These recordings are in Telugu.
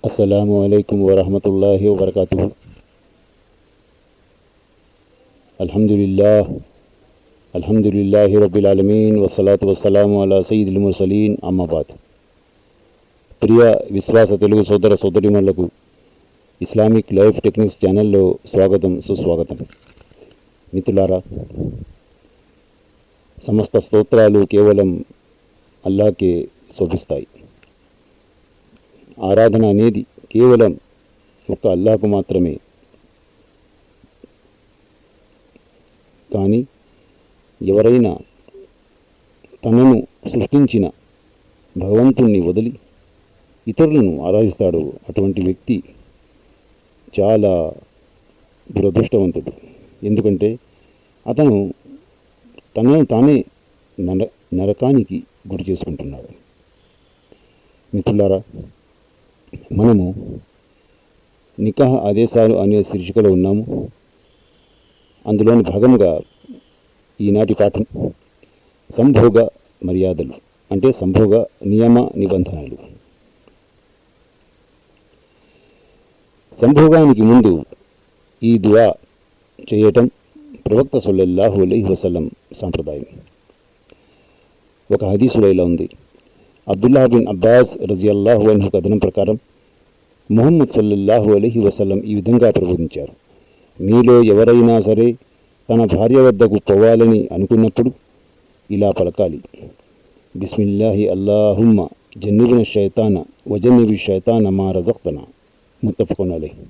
అస్సలాము అలైకుం వరహమతుల్లాహి వబర్కాతుహు. అల్హమ్దులిల్లాహి రబ్బిల్ ఆలమీన్ వస్సలాతు వస్సలాము అలా సయ్యిదుల్ ముర్సలీన్. అమ్మబాద్. ప్రియ విశ్వాస తెలుగు సోదర సోదరిమణులకు ఇస్లామిక్ లైఫ్ టెక్నిక్స్ ఛానల్లో స్వాగతం, సుస్వాగతం. మిత్రులారా, సమస్త స్తోత్రాలు కేవలం అల్లాహ్కే శోభిస్తాయి. ఆరాధన అనేది కేవలం ఒక అల్లాహ్కు మాత్రమే. కానీ ఎవరైనా తనను సృష్టించిన భగవంతుణ్ణి వదిలి ఇతరులను ఆరాధిస్తాడో అటువంటి వ్యక్తి చాలా దురదృష్టవంతుడు. ఎందుకంటే అతను తనను తానే నరకానికి గురి చేసుకుంటున్నాడు. మిత్రులారా, మనము నికాహ్ ఆదేశాలు అనే శీర్షికలో ఉన్నాము. అందులోని భాగంగా ఈనాటి పాఠం సంభోగ మర్యాదలు, అంటే సంభోగ నియమ నిబంధనలు. సంభోగానికి ముందు ఈ దుఆ చేయటం ప్రవక్త సల్లల్లాహు అలైహి వసల్లం సాంప్రదాయం. ఒక హదీసులో ఇలా ఉంది: అబ్దుల్లాహ్ బిన్ అబ్బాస్ రజియల్లాహు అన్హు కథనం ప్రకారం ముహమ్మద్ సల్లల్లాహు అలైహి వసల్లం ఈ విధంగా ప్రబోధించారు: మీలో ఎవరైనా సరే తన భార్య వద్దకు పోవాలని అనుకున్నప్పుడు ఇలా పలకాలి: బిస్మిల్లాహి అల్లాహుమ్మ జన్నిబిన షైతాన వజన్నిబి షైతాన మా రజక్తన. ముత్తఫకున్ అలైహి.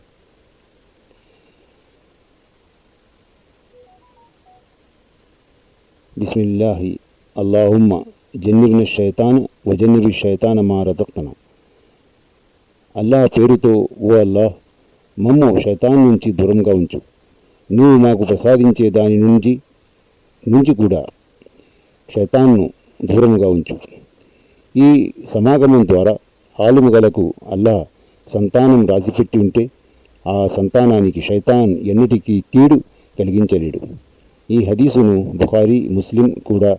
బిస్మిల్లాహి అల్లాహుమ్మ జన్నిబిన షైతాన వజన్నిబి షైతాన మా రజక్తన. అల్లాహ్ పేరుతో, ఓ అల్లాహ్, మమ్ము షైతాన్ నుంచి దూరంగా ఉంచు, నీవు మాకు ప్రసాదించే దాని నుంచి కూడా షైతాన్ను దూరంగా ఉంచు. ఈ సమాగమం ద్వారా ఆలుమగలకు అల్లాహ్ సంతానం రాసిపెట్టి ఉంటే ఆ సంతానానికి షైతాన్ ఎన్నిటికీ కీడు కలిగించలేడు. ఈ హదీసును బుఖారీ, ముస్లిం కూడా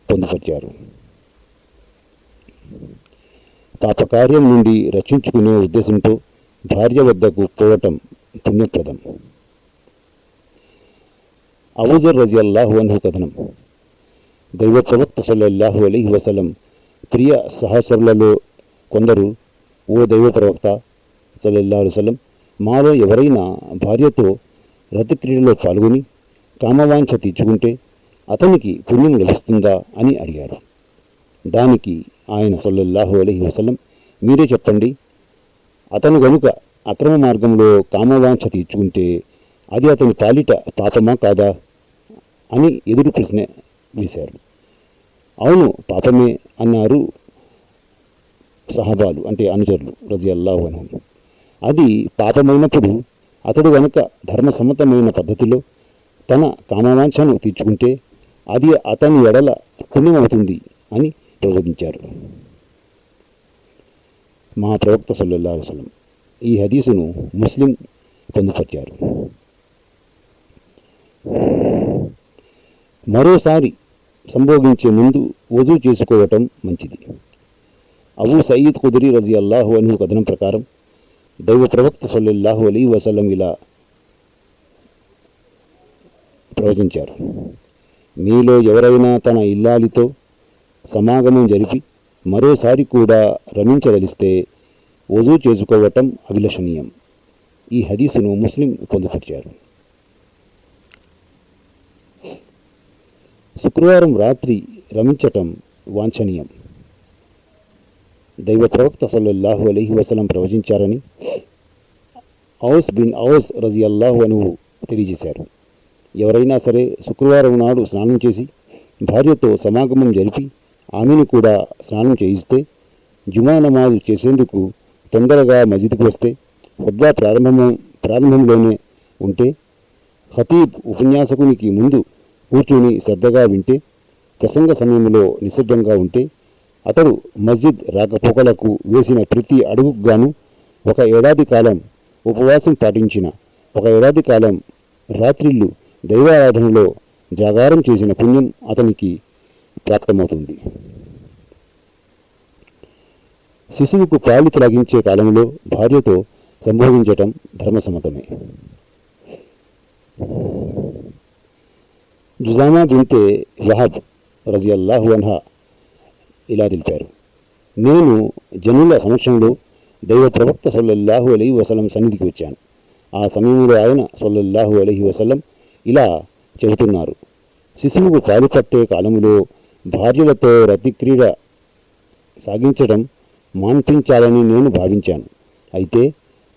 పొందుపరిచారు. పాపకార్యం నుండి రక్షించుకునే ఉద్దేశంతో భార్య వద్దకు పోవటం పుణ్యప్రదం. అబూజర్ రజియల్లాహు అన్హు కథనం. దైవ ప్రవక్త సల్లల్లాహు అలైహి వసల్లం ప్రియ సహచరులలో కొందరు, ఓ దైవ ప్రవక్త సల్లల్లాహు అలైహి వసల్లం, మాలో ఎవరైనా భార్యతో రతిక్రీడలో పాల్గొని కామవాంఛ తీర్చుకుంటే అతనికి పుణ్యం లభిస్తుందా అని అడిగారు. దానికి ఆయన సల్లల్లాహు అలైహి వసల్లం, మీరే చెప్పండి, అతను గనుక అక్రమ మార్గంలో కామవాంఛ తీర్చుకుంటే అది అతని పాలిట పాపమా కాదా అని ఎదురు ప్రశ్న వేశారు. అవును, పాపమే అన్నారు సహబాలు, అంటే అనుచరులు రజియల్లాహు అన్హుం. అది పాపమైనప్పుడు అతడు గనుక ధర్మసమ్మతమైన పద్ధతిలో తన కామవాంఛను తీర్చుకుంటే అది అతని ఎడల పుణ్యమవుతుంది అని ప్రబోధించారు మా ప్రవక్త సల్లల్లాహు అలైహి వసల్లం. ఈ హదీసును ముస్లిం పొందుపరిచారు. మరోసారి సంభోగించే ముందు వజూ చేసుకోవటం మంచిది. అబూ సయీద్ ఖుదరీ రజియల్లాహు అన్హు కథనం ప్రకారం దైవ ప్రవక్త సల్లల్లాహు అలైహి వసల్లం ఇలా ప్రవచించారు: మీలో ఎవరైనా తన ఇల్లాలితో సమాగమం జరిపి మరోసారి కూడా రమించదలిస్తే వజూ చేసుకోవటం అభిలషణీయం. ఈ హదీసును ముస్లిం పొందుపరిచారు. శుక్రవారం రాత్రి రమించటం వాంఛనీయం. దైవ ప్రవక్త సల్లల్లాహు అలైహి వసల్లం ప్రవచించారని ఔస్ బిన్ ఔస్ రజియల్లాహు అన్హు తెలియజేశారు: ఎవరైనా సరే శుక్రవారం నాడు స్నానం చేసి భార్యతో సమాగమం జరిపి ఆమెను కూడా స్నానం చేయిస్తే, జుమా నమాజు చేసేందుకు తొందరగా మస్జిద్కు వస్తే, ఖుత్బా ప్రారంభంలోనే ఉంటే, ఖతీబ్ ఉపన్యాసకునికి ముందు కూర్చుని శ్రద్ధగా వింటే, ప్రసంగ సమయంలో నిశ్శబ్దంగా ఉంటే, అతడు మస్జిద్ రాకపోకలకు వేసిన ప్రతి అడుగుకు గాను 1 ఏడాది కాలం ఉపవాసం పాటించిన, 1 ఏడాది కాలం రాత్రిళ్ళు దైవారాధనలో జాగారం చేసిన పుణ్యం అతనికి ప్రాప్తమవుతుంది. శిశువుకు పాలు త్రాగించే కాలంలో భార్యతో సంభోగించటం ధర్మసమ్మతమే. జుజామా బింతే వహబ్ రజియల్లాహు అన్హా ఇలా తెలిపారు, నేను జనుల సమక్షంలో దైవ ప్రవక్త సల్లల్లాహు అలైహి వసల్లం సన్నిధికి వచ్చాను. ఆ సమయంలో ఆయన సల్లల్లాహు అలైహి వసల్లం ఇలా చెబుతున్నారు, శిశువుకు పాలు పట్టే కాలంలో భార్యలతో రతిక్రీడ సాగించడం మాన్పించాలని నేను భావించాను. అయితే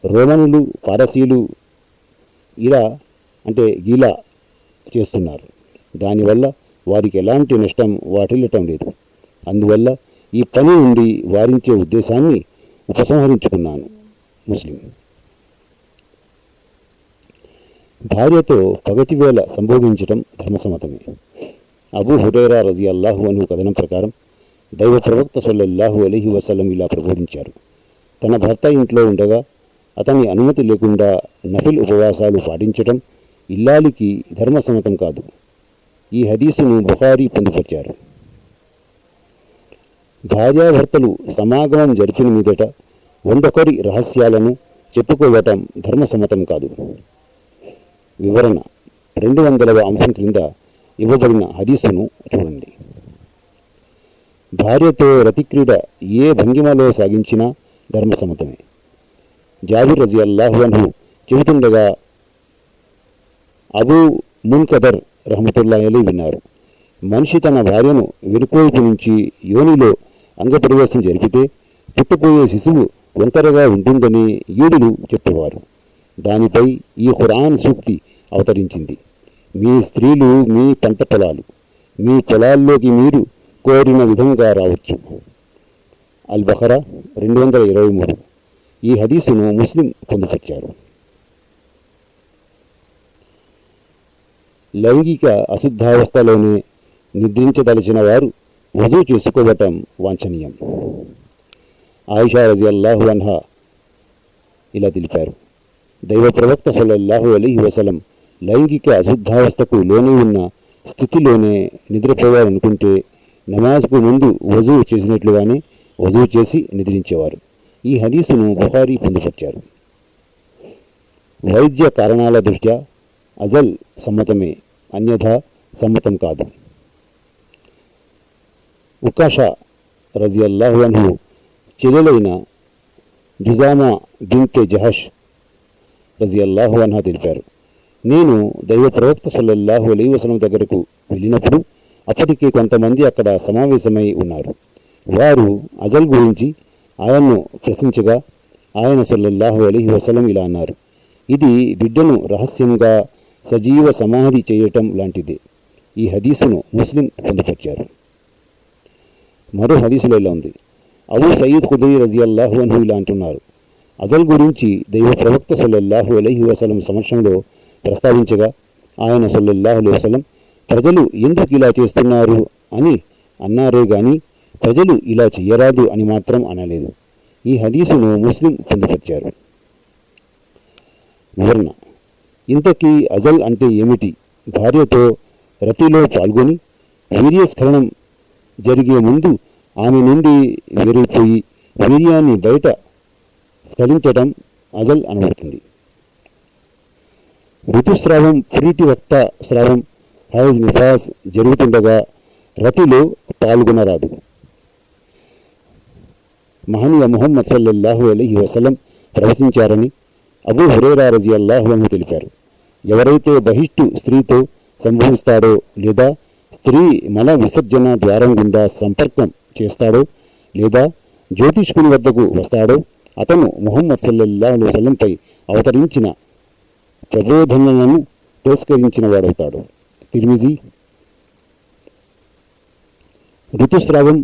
రోమనులు పారసీలు గీలా చేస్తున్నారు. దానివల్ల వారికి ఎలాంటి నష్టం వాటిల్లటం లేదు. అందువల్ల ఈ పని నుండి వారించే ఉద్దేశాన్ని ఉపసంహరించుకున్నాను. ముస్లిం. భార్యతో పగటివేళ సంభోగించటం ధర్మసమ్మతమే. అబూ హురైరా రజియల్లాహు అన్హు కథనం ప్రకారం దైవ ప్రవక్త సల్లల్లాహు అలైహి వసల్లం ఇలా ప్రబోధించారు, తన భర్త ఇంట్లో ఉండగా అతని అనుమతి లేకుండా నఫిల్ ఉపవాసాలు పాటించటం ఇల్లాలికి ధర్మసమ్మతం కాదు. ఈ హదీసును బుఖారీ పొందుపరిచారు. భార్యాభర్తలు సమాగమం జరిపిన మీదట వందొకరి రహస్యాలను చెప్పుకోవటం ధర్మసమ్మతం కాదు. వివరణ 200వ అంశం క్రింద ఇవ్వబడిన హదీసును చూడండి. భార్యతో రతిక్రీడ ఏ భంగిమలో సాగించినా ధర్మసమ్మతమే. జాబిర్ రజియల్లాహు అన్హు చెబుతుండగా అబూ మున్కదర్ రహమతుల్లాహి అలైహి విన్నారు, మనిషి తన భార్యను వెనుకోవైపు నుంచి యోనిలో అంగప్రవేశం జరిపితే పుట్టపోయే శిశువు ఒంటరిగా ఉంటుందని యూదులు చెప్పేవారు. దానిపై ఈ ఖురాన్ సూక్తి అవతరించింది, మీ స్త్రీలు మీ పంట పొలాలు, మీ పొలాల్లోకి మీరు కోరిన విధంగా రావచ్చు. అల్ బఖరా 223. ఈ హదీసును ముస్లిం పొందుపరిచారు. లైంగిక అశుద్ధావస్థలోనే నిద్రించదలిచిన వారు వజూ చేసుకోవటం వాంఛనీయం. ఆయిషా రజియల్లాహు అన్హా ఇలా తెలిపారు, దైవ ప్రవక్త సల్లల్లాహు అలైహి వసల్లం లైంగిక అశుద్ధావస్థకు లోనే ఉన్న స్థితిలోనే నిద్రపోవాలనుకుంటే నమాజ్కు ముందు వజూ చేసినట్లుగానే వజూ చేసి నిద్రించేవారు. ఈ హదీసును బుఖారీ పొందుపరిచారు. వైద్య కారణాల దృష్ట్యా అజల్ సమ్మతమే, అన్యథా సమ్మతం కాదు. ఉకాషా రజియల్లాహు అన్హు చెల్లెలైన జుజామా బింతే జహష్ రజియల్లాహు అన్హా తెలిపారు, నేను దైవ ప్రవక్త సల్లల్లాహు అలైహి వసల్లం దగ్గరకు వెళ్ళినప్పుడు అప్పటికే కొంతమంది అక్కడ సమావేశమై ఉన్నారు. వారు అజల్ గురించి ఆయన్ను ప్రశ్నించగా ఆయన సల్లల్లాహు అలైహి వసల్లం ఇలా అన్నారు, ఇది బిడ్డను రహస్యంగా సజీవ సమాధి చేయటం లాంటిదే. ఈ హదీసును ముస్లిం పొందుపరిచారు. మరో హదీసులో ఇలా ఉంది, అబూ సయీద్ ఖుదరీ రజియల్లాహు అన్హు ఇలా అంటున్నారు, అజల్ గురించి దైవ ప్రవక్త సల్లల్లాహు అలైహి వసల్లం సమక్షంలో ప్రస్తావించగా ఆయన సల్లల్లాహు అలైహి వసల్లం ప్రజలు ఎందుకు ఇలా చేస్తున్నారు అని అన్నారే గాని ప్రజలు ఇలా చెయ్యరాదు అని మాత్రం అనలేదు. ఈ హదీసును ముస్లిం పొందుపరిచారు. వివరణ. ఇంతకీ అజల్ అంటే ఏమిటి? భార్యతో రతిలో పాల్గొని వీర్యస్ఖలనం జరిగే ముందు ఆమె నుండి వేరైపోయి వీర్యాన్ని బయట స్ఖలించటం అజల్ అనబడుతుంది. ఋతుస్రావం, పురిటి రక్త స్రావం, హైజ్ నిఫాస్ జరుగుతుండగా రతిలో పాల్గొనరాదు. మహనీయ ముహమ్మద్ సల్లల్లాహు అలైహి వసల్లం ప్రవచించారని అబూ హురైరా రజియల్లాహు అన్హు తెలిపారు, ఎవరైతే బహిష్టు స్త్రీతో సంభవిస్తాడో లేదా స్త్రీ మల విసర్జన ద్వారం గుండా సంపర్కం చేస్తాడో లేదా జ్యోతిష్కుని వద్దకు వస్తాడో అతను ముహమ్మద్ సల్లల్లాహు అలైహి వసల్లంపై అవతరించిన ప్రబోధనలను తిరస్కరించిన వాడవుతాడు. తిర్మిజీ. ఋతుస్రావం,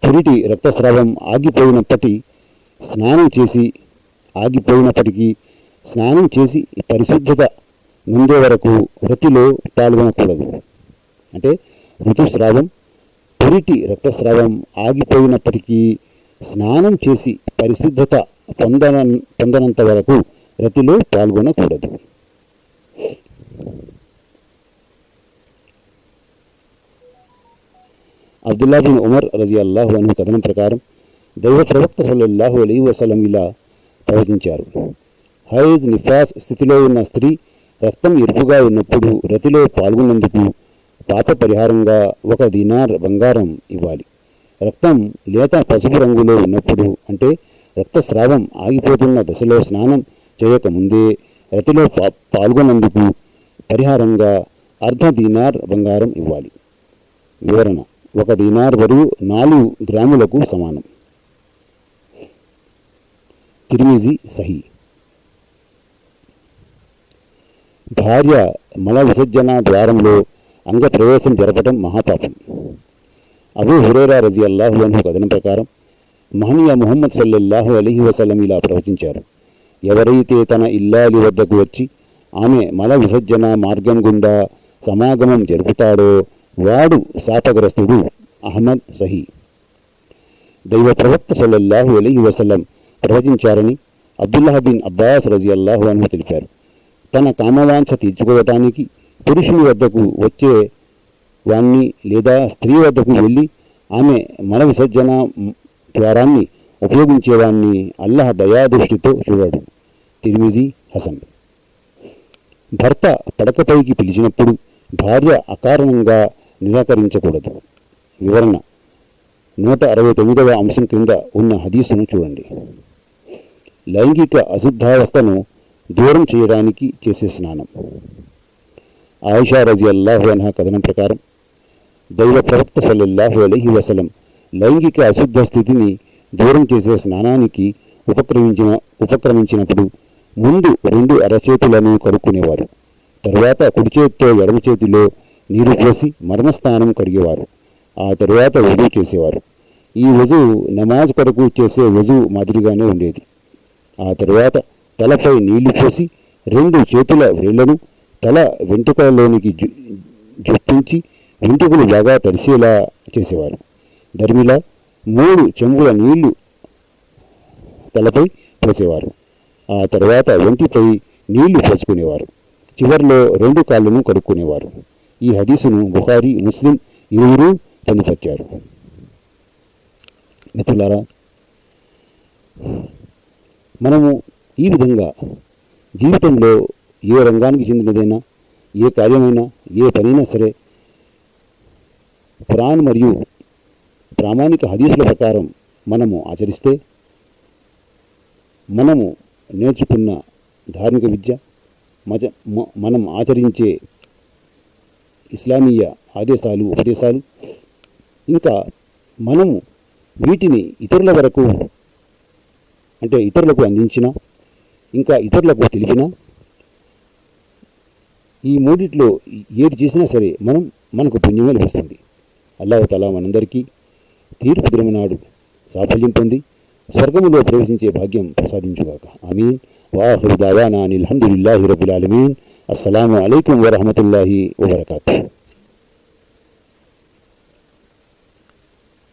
పురిటి రక్తస్రావం ఆగిపోయినప్పటికీ స్నానం చేసి పరిశుద్ధత ముందే వరకు వ్రతిలో పాల్గొనకూడదు. అంటే ఋతుస్రావం, పురిటి రక్తస్రావం ఆగిపోయినప్పటికీ స్నానం చేసి పరిశుద్ధత పొందనంత వరకు రతిలో పాల్గొనకూడదు. అబ్దుల్లా బిన్ ఉమర్ రజియల్లాహు అన్హు కథనం ప్రకారం దైవ ప్రవక్త సల్లల్లాహు అలైహి వసల్లం ఇలా ప్రవచించారు, హైజ్ నిఫాస్ స్థితిలో ఉన్న స్త్రీ రక్తం ఎరుపుగా ఉన్నప్పుడు రతిలో పాల్గొన్నందుకు పాప పరిహారంగా 1 దీనార్ బంగారం ఇవ్వాలి. రక్తం లేత పసుపు రంగులో ఉన్నప్పుడు, అంటే రక్తస్రావం ఆగిపోతున్న దశలో స్నానం చేయకముందే రతిలో పాల్గొన్నందుకు పరిహారంగా 1/2 దీనార్ బంగారం ఇవ్వాలి. వివరణ: 1 దీనార్ బరువు 4 గ్రాములకు సమానం. తిర్మిజీ సహీ. భార్య మల విసర్జన ద్వారంలో అంగప్రవేశం జరపడం మహాపాపం. అబూ హురైరా రజియల్లాహు అన్హు కథనం ప్రకారం మహనీయ ముహమ్మద్ సల్లల్లాహు అలైహి వసల్లం ఇలా ప్రవచించారు, ఎవరైతే తన ఇల్లాలి వద్దకు వచ్చి ఆమె మల విసర్జన మార్గం గుండా సమాగమం జరుపుతాడో వాడు శాపగ్రస్తుడు. అహ్మద్ సహీ. దైవ ప్రవక్త సల్లల్లాహు అలైహి వసల్లం ప్రవచించారని అబ్దుల్లాహ్ బిన్ అబ్బాస్ రజియల్లాహు అన్హు తెలిపారు. తన కామవాంఛ తీర్చుకోవటానికి పురుషుని వద్దకు వచ్చే వాణ్ణి లేదా స్త్రీ వద్దకు వెళ్ళి ఆమె మల విసర్జన ద్వారాన్ని ఉపయోగించేవాణ్ణి అల్లాహ్ దయాదృష్టితో చూడాడు. తిర్మిజీ హసన్. భర్త పడకపైకి పిలిచినప్పుడు భార్య అకారణంగా నిరాకరించకూడదు. వివరణ: 169వ అంశం క్రింద ఉన్న హదీసును చూడండి. లైంగిక అశుద్ధావస్థను దూరం చేయడానికి చేసే స్నానం. ఆయిషా రజియల్లాహు అన్హా కథనం ప్రకారం దైవ ప్రవక్త సల్లల్లాహు అలైహి వసల్లం లైంగిక అశుద్ధ స్థితిని దూరం చేసే స్నానానికి ఉపక్రమించినప్పుడు ముందు 2 అరచేతులను కడుక్కునేవారు. తరువాత కుడి చేతితో ఎడమ చేతిలో నీరు పోసి మర్మస్థానం కడిగేవారు. ఆ తరువాత వజూ చేసేవారు. ఈ వజూ నమాజ్ కొరకు చేసే వజూ మాదిరిగానే ఉండేది. ఆ తరువాత తలపై నీళ్లు పోసి 2 చేతుల వేళ్లను తల వెంట్రుకలలోనికి జొప్పించి వెంట్రుకలు బాగా తడిసేలా చేసేవారు. ధర్మిలా 3 చెంబుల నీళ్లు తలపై పోసేవారు. ఆ తర్వాత ఒంటిపై నీళ్లు పోసుకునేవారు. చివర్లో 2 కాళ్ళను కడుక్కునేవారు. ఈ హదీసును బుఖారీ, ముస్లిం ఇరువురూ పొందుపరిచారు. మిత్రులారా, మనము ఈ విధంగా జీవితంలో ఏ రంగానికి చెందినదైనా, ఏ కార్యమైనా, ఏ పనైనా సరే ఖురాన్ మరియు ప్రామాణిక హదీసుల ప్రకారం మనము ఆచరిస్తే మనము నేర్చుకున్న ధార్మిక విద్య, మనం ఆచరించే ఇస్లామీయ ఆదేశాలు, ఉపదేశాలు, ఇంకా మనము వీటిని ఇతరుల వరకు, అంటే ఇతరులకు అందించిన, ఇంకా ఇతరులకు తెలిపిన, ఈ మూడిట్లో ఏది చేసినా సరే మనకు పుణ్యమే లభిస్తుంది. అల్లాహ్ తఆలా మనందరికీ తీర్పు దినమునాడు సాఫల్యం పొంది స్వర్గములో ప్రవేశించే భాగ్యం ప్రసాదించుగాక. ఆమీన్. వాఖిరు దావానా అనిల్ హమ్దులిల్లాహి రబ్బిల్ ఆలమీన్. అస్సలాము అలైకుం వరహమతుల్లాహి వబరకాతుహు.